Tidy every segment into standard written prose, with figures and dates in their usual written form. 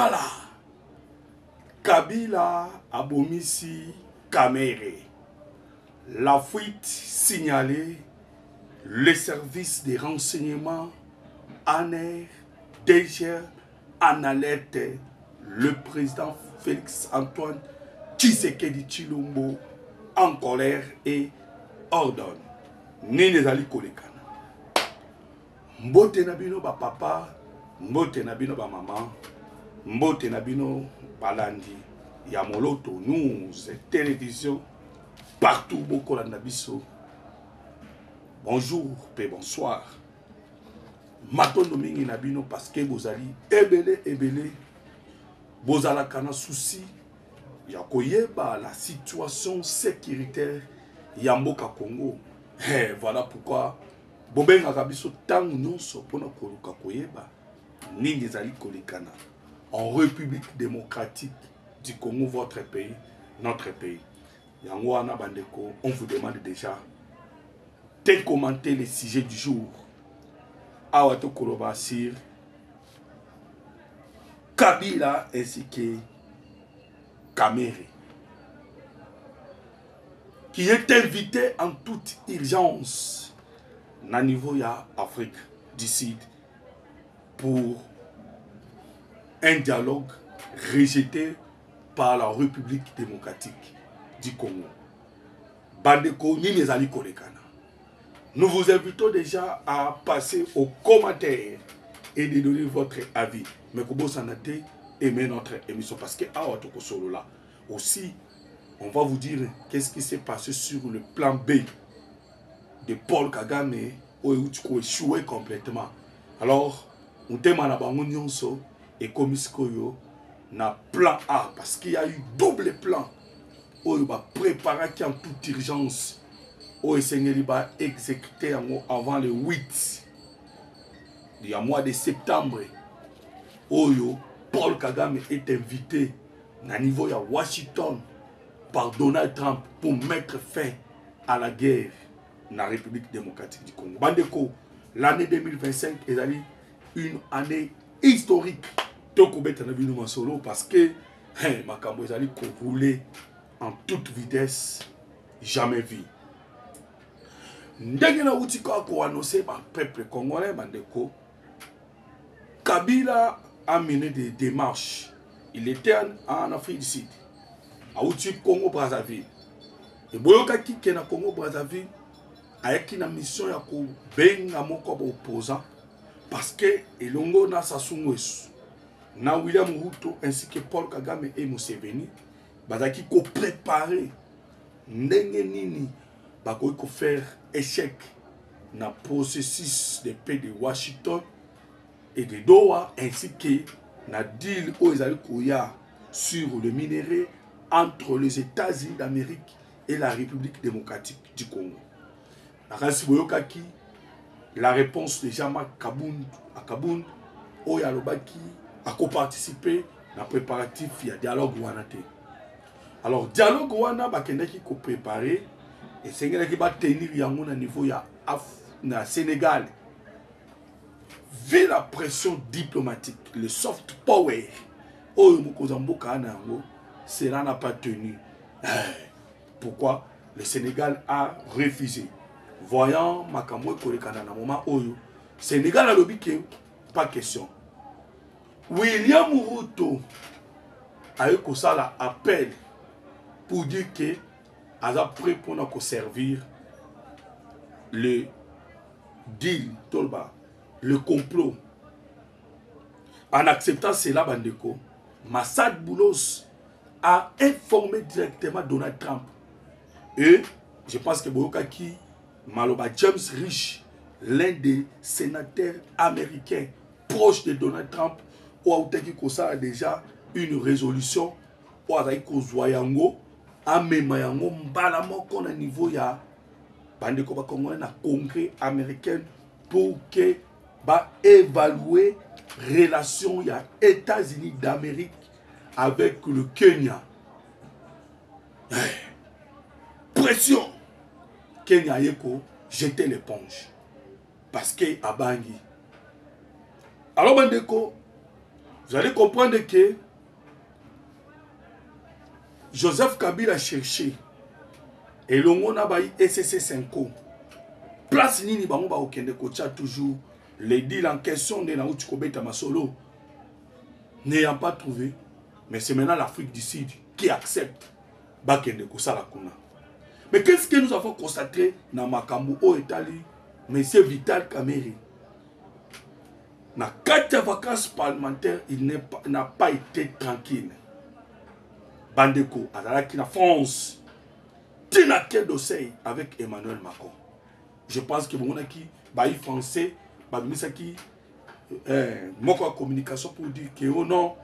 Voilà. Kabila abomisi Kamere. La fuite signalée, le service des renseignements ANER, DGR, en alerte le président Félix Antoine Tshisekedi Tshilombo en colère et ordonne. Nini zali kolekana. Mbote nabino ba papa, mbote nabino ba maman, mbote nabino balandi, Yamoloto, news, télévision, partout beaucoup nabiso. Bonjour, et bonsoir. Matondo mingi nabino parce que vous allez ebele, vous allez kana souci. Yakoyeba la situation sécuritaire Yamboka Congo. Voilà pourquoi Bobenga kabiso tangu nyonso pona koluka koyeba nini zali kolekana en République démocratique du Congo, votre pays, notre pays. Yango wana bandeko, on vous demande déjà de commenter les sujets du jour. Awato koloba sur Kabila ainsi que Kamere, qui est invité en toute urgence na niveau ya Afrique du Sud pour un dialogue rejeté par la République démocratique du Congo. Bandeko ni nezali kolekana. Nous vous invitons déjà à passer aux commentaires et de donner votre avis. Mais comment ça n'a été aimer notre émission parce que là aussi on va vous dire qu'est-ce qui s'est passé sur le plan B de Paul Kagame où tu as échoué complètement. Alors on demande à bango nyonso et comme iskoyo na plan A parce qu'il y a eu double plan où il va préparer qui en toute urgence où il va exécuter avant le 8 du mois de septembre où Paul Kagame est invité à niveau à Washington par Donald Trump pour mettre fin à la guerre dans la République démocratique du Congo. Bandeko, l'année 2025 est une année historique. Parce que Makambo est allé rouler en toute vitesse, jamais vu. Ndengena utika ko annoncer par peuple congolais bandeko. Kabila a mené des démarches. Il était en Afrique du Sud, à Congo Brazzaville. Et boyoka ki na Congo Brazzaville avec une mission ya ko benga moko opposant parce que elongo na Sassou Nguesso na William Ruto ainsi que Paul Kagame et Museveni bazaki ko préparer ndenge nini bako ko faire échec na processus de paix de Washington et de Doha ainsi que na deal aux Koya sur le minerai entre les États-Unis d'Amérique et la République démocratique du Congo. La réponse de Jean-Marc Kabound au Yalobaki a co-participé à la préparatif il y a dialogue Wanate. Alors dialogue Wana bakendaki ko préparer et c'est qui va tenir yango na niveau ya na Sénégal. Vu la pression diplomatique, le soft power, cela n'a pas tenu. Pourquoi? Le Sénégal a refusé. Voyant Makambo Kolekana na moment oyo, Sénégal a lobby que pas question. William Ruto a eu ça appel pour dire que a prêt pour nous servir le deal Tolba. Le complot. En acceptant cela, bandeko, Massad Boulos a informé directement Donald Trump. Et je pense que Boyokaki, Maloba James Rich, l'un des sénateurs américains proches de Donald Trump, a déjà une résolution pour Zoyango, à Memayango, Mbalamoko na niveau ya bandeko ba Congolais na Congrès américain pour que va évaluer relation ya États-Unis d'Amérique avec le Kenya. Pression. Kenya yeko jeter l'éponge parce que Abangi. Alors bandeko, Vous allez comprendre que Joseph Kabila a cherché et l'on a baillé SSC 5 place nini bango ba okende kocha toujours les deals en question de na utikobeta masolo n'ayant pas trouvé, mais c'est maintenant l'Afrique du Sud qui accepte bakende kosala kuna. Mais qu'est-ce que nous avons constaté dans Makambu au Italie, monsieur Vital Kamerhe? Dans 4 vacances parlementaires, il n'a pas été tranquille. Bandeko, Azalaki na France, tina quel dossier avec Emmanuel Macron. Je pense que mon qui, bah français, bah misaki, moko communication pour dire que oh non,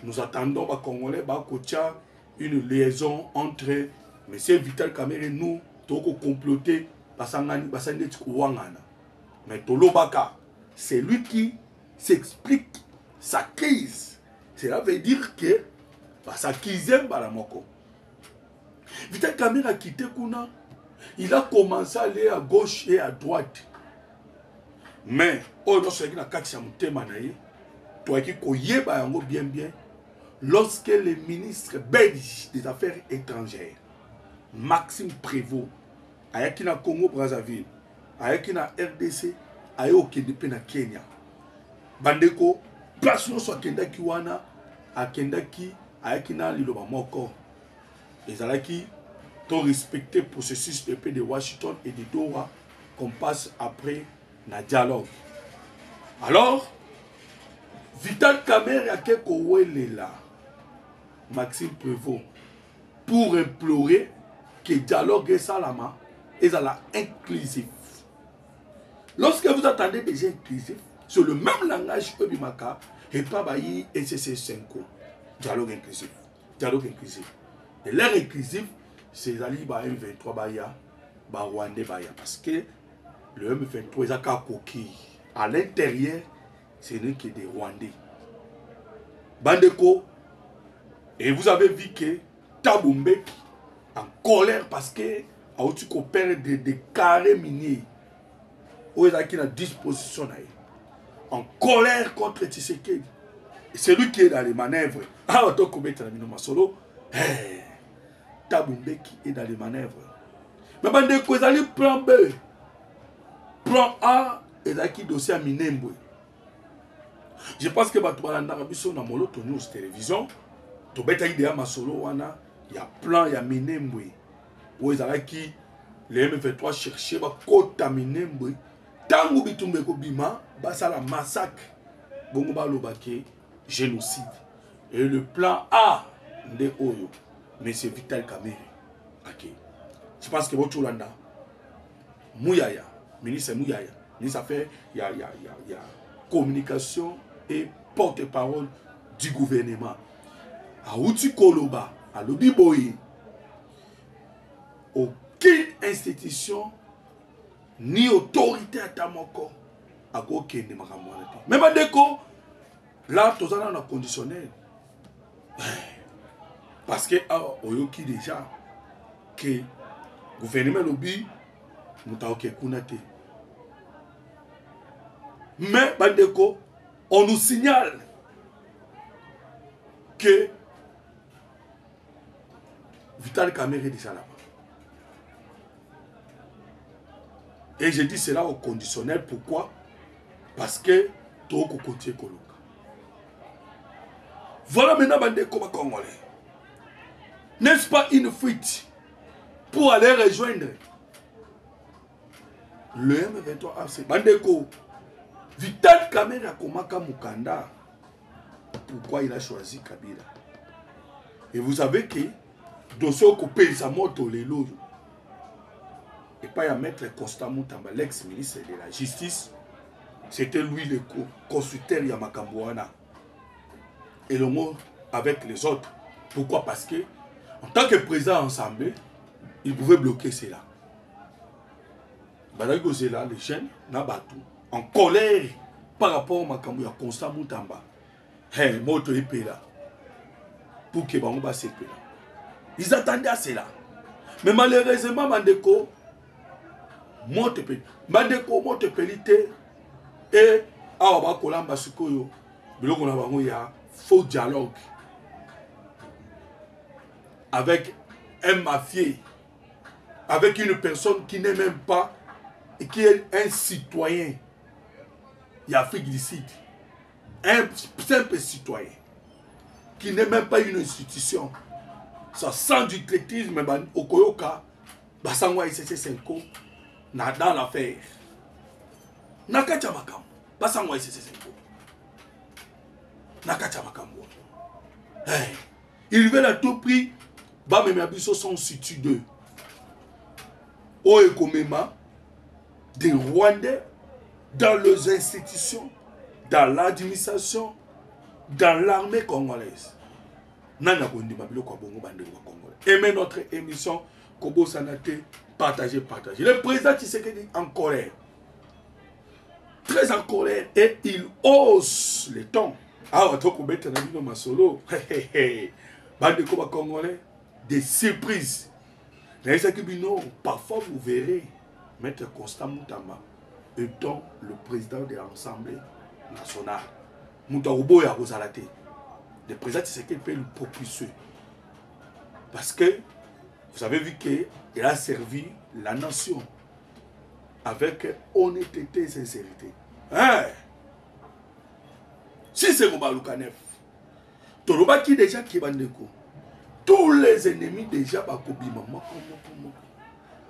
nous attendons bah Congolais, bah Kocha, une liaison entre monsieur Vital Kamerhe et nous, toko comploter, basangani, basangani wangana. Mais Tolo Baka, c'est lui qui s'explique sa crise. Cela veut dire que sa crise la moko. Vital Kamerhe a quitté Kuna. Il a commencé à aller à gauche et à droite. Mais, oh non, c'est bien bien. Lorsque le ministre belge des Affaires étrangères, Maxime Prévost, ayaki na Congo Brazzaville, ayaki na RDC, ayaki na Kenya. Bandeko, place no so akendaki wana, akendaki ayaki na liloba moko. Ezalaki to respecter le processus de paix de Washington et de Doha qu'on passe après na dialogue. Alors, Vital Kamerhe a quelque là, Maxime Prévost, pour implorer que le dialogue est salama et inclusif. Lorsque vous attendez des gens inclusifs, sur le même langage que Bimaka, et pas bailli SSC 5. Dialogue inclusif. Dialogue inclusif. Et l'air inclusif, c'est Ali ba M23 Baya, ba Rwandais Baya. Parce que le M23 est à Kakoki. À l'intérieur, ce n'est que des Rwandais. Bandeko, et vous avez vu que Thabo Mbeki, en colère parce que a eu perd des carrés miniers, où il a qui la disposition, en colère contre Tshisekedi. C'est lui qui est dans les manœuvres. Ah, on doit commettre la minoma solo. Thabo Mbeki est dans les manœuvres. Mais Bandeko, ils allaient plan B. Plan A, ils allaient qui dossier à Minembwe. Je pense que Batouana Biso na molo to news télévision. To beta idea masolo wana. Il y a plan, il y a Minembwe. Où ils allaient qui les M23 chercher ba kota Minembwe. Tango bitumbe ko bima, basa la massacre. Bongo ba lobake génocide. Et le plan A de Oyo, mais c'est Vital Kamerhe. Ok. Je pense que votre Hollanda, Mouyaya, ministre Mouyaya, ministre affaires, il y a communication et porte-parole du gouvernement. À Outi Koloba, à Lobiboye, aucune institution ni autorité à Tamoko à Goké ne m'a ramené. Même à Deko, là, tout ça on a conditionnel. Parce que Oyoki déjà que le gouvernement lobby nous a kunate. Mais Bandeko, on nous signale que Vital Kamerhe est déjà là-bas. Et je dis cela au conditionnel. Pourquoi? Parce que Toko Kotié Koloka. Voilà maintenant Bandeko Congolais. N'est-ce pas une fuite pour aller rejoindre le M23 AC? Bandeko, Vital Kamerhe a Komaka Mukanda. Pourquoi il a choisi Kabila? Et vous savez que dossier occupé sa moto les lots. Et pas à mettre Constant Moutamba, l'ex-ministre de la Justice. C'était lui le consulteur Yamakambouana. Et le mot avec les autres. Pourquoi? Parce que en tant que président ensemble, il pouvait bloquer cela. Badago Zela, les jeunes, Nabatou, en colère par rapport au Makambu à Constant Moutamba. Hey, moto épée là. Pour que Bangouba s'épée là. Ils attendaient à cela. Mais malheureusement, Mandeko, Mandeko, Montepelité et Aoba Kolamba Sukoyo, Il y a faux dialogue avec un mafieux, avec une personne qui n'est même pas, et qui est un citoyen d'Afrique du Sud, un simple citoyen, qui n'est même pas une institution. Ça sent du traitisme, au Koyoka, Basangwa ICC Senko, dans l'affaire. Nakachamakam, Basangwa ICC Senko. Nakachamakam. Il veut à tout prix, Bamemiabiso sont situés d'eux. Oekomema, des Rwandais, dans leurs institutions, dans l'administration, dans l'armée congolaise. Aimez notre émission, Kobo Sanate, partagez. Le président Tshisekedi en colère, très en colère, et il hausse les tons. Ah, Congolais, des surprises. Parfois vous verrez Maître Constant Moutamba étant le président de l'Assemblée nationale. Moutaroubo ya Rosalate. Le président Tshisekedi peut le propulser. Parce que vous avez vu qu'il a servi la nation avec honnêteté et sincérité. Hein? Si c'est Roba Lukanef, Toroba qui déjà qui va tous les ennemis déjà bakobi maman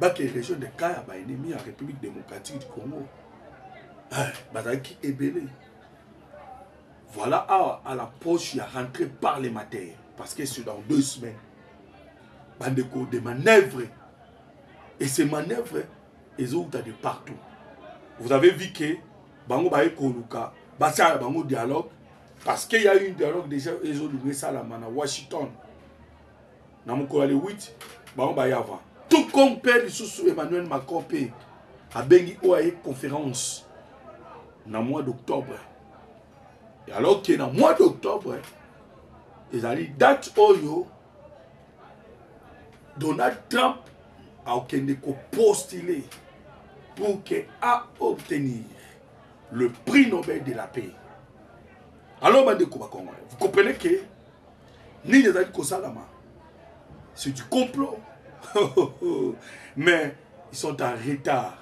que région de Kaya ba ennemi en République démocratique du Congo. Bazaki ebele. Voilà à la poche il a rentré parlementaire parce que c'est dans 2 semaines. Bandeko des manœuvres et ces manœuvres ils ont de partout. Vous avez vu que bango bae koluka basa bango dialogue parce qu'il y a eu un dialogue déjà ils ont donné ça la mana Washington. Na mukolo le 8 bango bae avant. Tout comme Père sous Emmanuel Macron a bengi oaye conférence dans le mois d'octobre. Et alors que dans le mois d'octobre, ils ont dit date oyo Donald Trump a postulé pour obtenir le prix Nobel de la paix. Alors, vous comprenez que ni les Kosalama, c'est du complot. Mais ils sont en retard.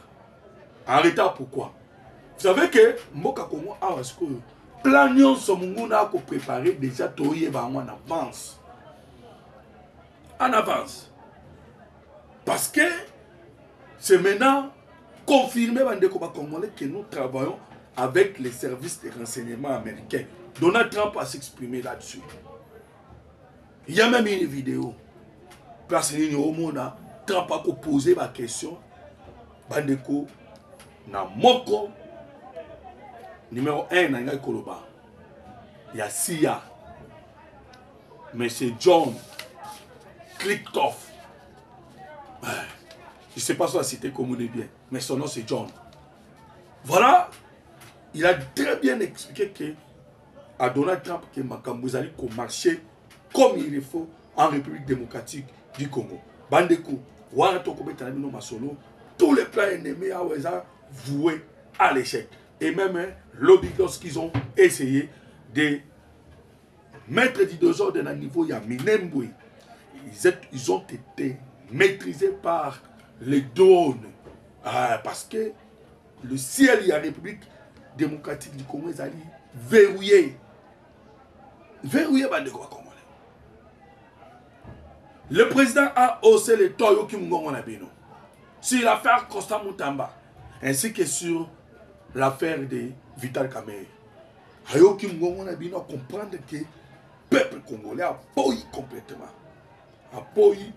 En retard pourquoi? Vous savez que Mboka Congo a plan nyon somunguna ko préparer déjà toye ba en avance. En avance. Parce que c'est maintenant confirmé que nous travaillons avec les services de renseignement américains. Donald Trump a s'exprimer là-dessus. Il y a même une vidéo. Parce que Trump a posé ma question. Bandeko na moko numéro 1 na ngai koloba. Il y a SIA. Monsieur John Clicktoff. Je ne sais pas si la cité commune est bien, mais son nom c'est John. Voilà, il a très bien expliqué que à Donald Trump que Makambozali qu'on marchait comme il le faut en République démocratique du Congo. Bandeko, tous les plans ennemis à Oueza voués à l'échec. Et même lobby lorsqu'ils ont essayé de mettre du désordre dans le niveau Yaminemboué, ils ont été maîtrisés par les drones. Parce que le ciel de la République démocratique du Congo est verrouillé. Verrouillé, Bandeko Congolais. Le président a haussé les toyo qui m'ont sur l'affaire Constant Moutamba, ainsi que sur l'affaire de Vital Kamerhe. Ayo qui m'ont comprendre que le peuple congolais a appuyé complètement. Appuyé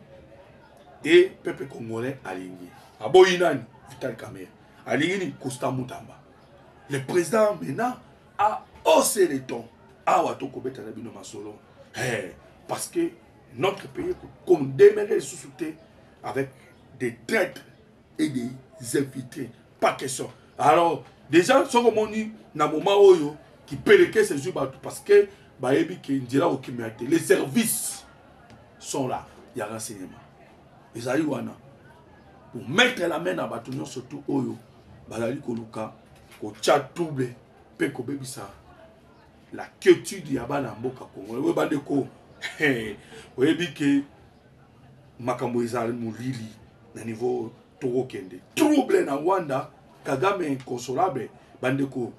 et le peuple congolais a aligné. Appuyé Vital Kamerhe. Aligné Constant Moutamba. Le président maintenant a haussé les tons. Parce que notre pays, comme démarrer sous-souté avec des traites et des infiltrés. Pas question. Alors, déjà, ce qu'on dit, dans le moment où qui péléquait ces jours, parce que les services sont là. Il y a renseignement. Ils arrivent pour mettre la main dans le bâton, surtout Oyo, Bazali Koluka, Ko Tchatouble, Peko Bebisa. la quiétude ya bana mboka Congo. We bandeko oyebi ke makambo ezali molili na niveau tokokende trouble na Rwanda. Kagame inconsolable bandeko.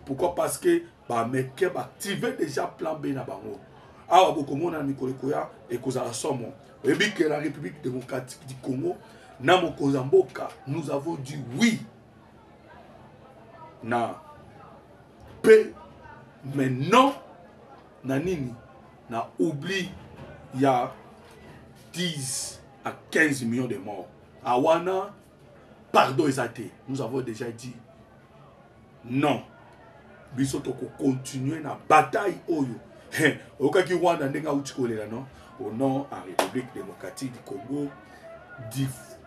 Pourquoi? Parce que bameke baactive déjà plan B na bango. Awa bokomona mikolo koya ekozala somo. Oyebi ke la République démocratique du Congo na mokonzi mboka, nous avons dit oui na paix, mais non na nini na oubli il y a 10 à 15 millions de morts. Awana pardon ezate. Nous avons déjà dit non. Biso toko continuer na bataille oyo. Okaki Rwanda ndenga utikolela non au nom à République démocratique du Congo.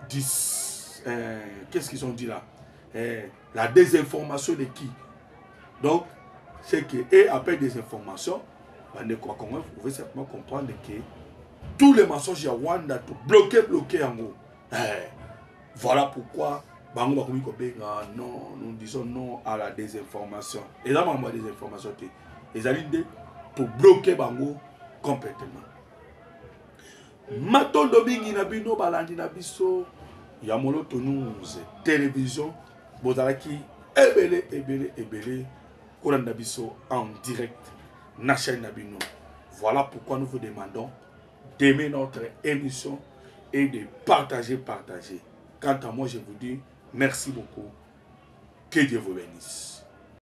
Qu'est-ce qu'ils ont dit là? La désinformation de qui? Donc, c'est que, et après des informations, vous pouvez simplement comprendre que tous les mensonges à Rwanda, tout bloqué en gros. Voilà pourquoi, non, nous disons non à la désinformation. Et là, on a des informations qui les alliés pour bloquer Bango complètement. Matondo bingi na bino balandi na biso ya moloto news télévision bozalaki ebele kolanda biso en direct na chaîne na bino. Voilà pourquoi nous vous demandons d'aimer notre émission et de partager. Quant à moi, je vous dis merci beaucoup. Que Dieu vous bénisse.